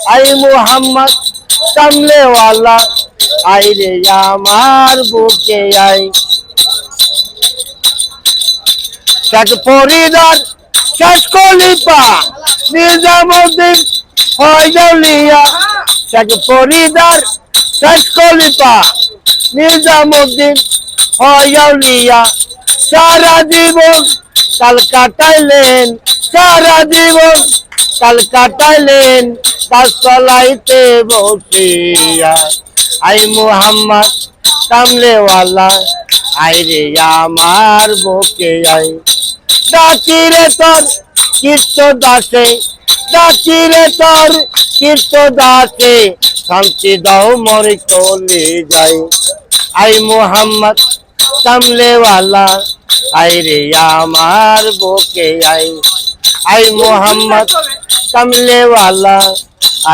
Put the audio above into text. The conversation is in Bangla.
আই মোহাম্মদ কামলেওয়ালা আই রে আমার বুকে আই শেখ ফরিদার শেষ খলিফা নিজামুদ্দিন ফয়জলিয়া শেখ ফরিদার শেষ খলিফা নিজামুদ্দিন ফয়জলিয়া সারা জীবন কাল কাটাইলেন সারা জীবন কাল কাটাইলেন কাজ চলাইতে বসিয়া আই মোহাম্মদ কামলেওয়ালা আই রে আমার বুকে আই ডাকিরে তোর কীর্ত দাসে ডাকিরে তোর কীর্ত দাসে শান্তি দাও মরে চলে যাই আই মোহাম্মদ কামলেওয়ালা আই রে আমার বুকে আই আই মোহাম্মদ কামলেওয়ালা